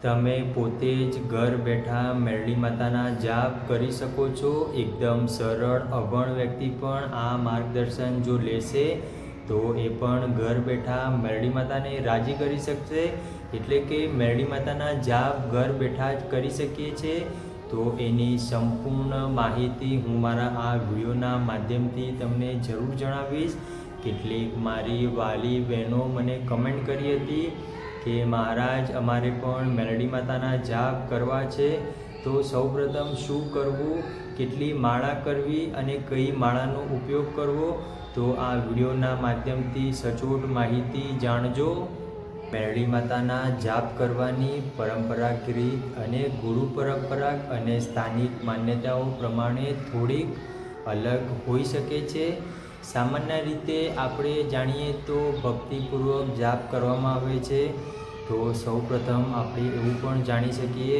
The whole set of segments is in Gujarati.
તમે પોતે જ ઘર બેઠા મેરડી માતાના જાપ કરી શકો છો। એકદમ સરળ અભણ વ્યક્તિ પણ આ માર્ગદર્શન જો લેશે તો એ પણ ઘર બેઠા મેરડી માતાને રાજી કરી શકશે। એટલે કે મેરડી માતાના જાપ ઘર બેઠા જ કરી શકીએ છીએ। તો એની સંપૂર્ણ માહિતી હું મારા આ વિડીયોના માધ્યમથી તમને જરૂર જણાવીશ। કેટલીક મારી વાલી બહેનો મને કમેન્ટ કરી હતી કે મહારાજ અમારે પણ મેરડી માતાના જાપ કરવા છે, તો સૌપ્રથમ શું કરવું, કેટલી માળા કરવી અને કઈ માળાનો ઉપયોગ કરવો, તો આ વિડીયોના માધ્યમથી સચોટ માહિતી જાણજો। મેરડી માતાના જાપ કરવાની પરંપરાગત રીત અને ગુરુ પરંપરા અને સ્થાનિક માન્યતાઓ પ્રમાણે થોડીક અલગ હોઈ શકે છે। સામાન્ય રીતે આપણે જાણીએ તો ભક્તિપૂર્વક જાપ કરવામાં આવે છે। તો સૌપ્રથમ આપણે એવું પણ જાણી શકીએ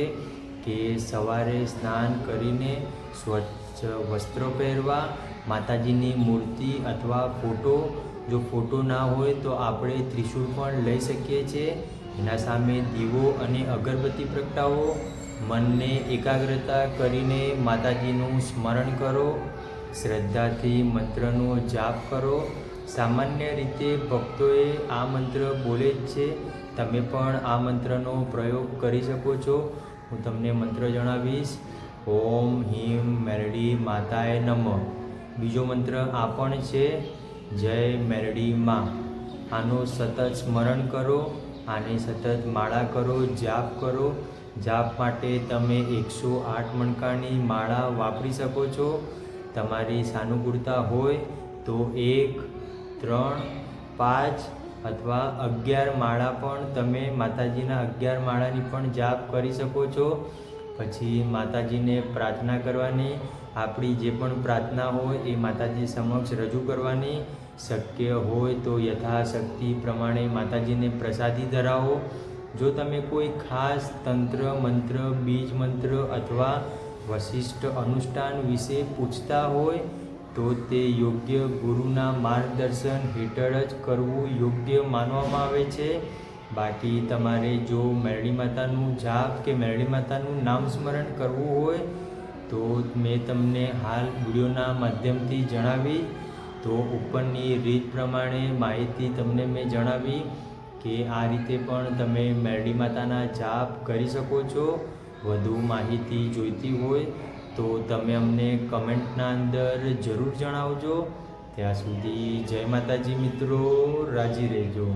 કે સવારે સ્નાન કરીને સ્વચ્છ વસ્ત્રો પહેરવા, માતાજીની મૂર્તિ અથવા ફોટો, જો ફોટો ના હોય તો આપણે ત્રિશૂળ પણ લઈ શકીએ છીએ। એના સામે દીવો અને અગરબત્તી પ્રગટાવો, મનને એકાગ્રતા કરીને માતાજીનું સ્મરણ કરો, શ્રદ્ધાથી મંત્રનો જાપ કરો। સામાન્ય રીતે ભક્તોએ આ મંત્ર બોલે જ છે, તમે પણ આ મંત્રનો પ્રયોગ કરી શકો છો। હું તમને મંત્ર જણાવીશ, ઓમ હિમ મેરડી માતાય નમઃ। બીજો મંત્ર આ પણ છે, જય મેરડી માં। આનો સતત સ્મરણ કરો, આની સતત માળા કરો, જાપ કરો। જાપ માટે તમે 108 મણકાની માળા વાપરી શકો છો। તમારી સાનુકૂળતા હોય તો 1, 3, 5 અથવા 11 માળા પણ તમે માતાજીના 11 માળાની પણ જાપ કરી શકો છો। પછી માતાજીને પ્રાર્થના કરવાની, આપણી જે પણ પ્રાર્થના હોય એ માતાજી સમક્ષ રજૂ કરવાની। શક્ય હોય તો યથાશક્તિ પ્રમાણે માતાજીને પ્રસાદી ધરાવો। જો તમે કોઈ ખાસ તંત્ર મંત્ર, બીજ મંત્ર અથવા વશિષ્ઠ અનુષ્ઠાન વિશે પૂછતા હોય તો તે યોગ્ય ગુરુના માર્ગદર્શન હેઠળ જ કરવું યોગ્ય માનવામાં આવે છે। બાકી તમારે જો મેરડી માતાનું જાપ કે મેરડી માતાનું નામ સ્મરણ કરવું હોય તો મેં તમને હાલ વિડીયોના માધ્યમથી જણાવી, તો ઉપરની રીત પ્રમાણે માહિતી તમને મેં જણાવી કે આ રીતે પણ તમે મેરડી માતાના જાપ કરી શકો છો। વધુ માહિતી જોઈતી હોય તો તમે અમને કમેન્ટના અંદર જરૂર જણાવજો। ત્યાં સુધી જય માતાજી મિત્રો, રાજી રહેજો।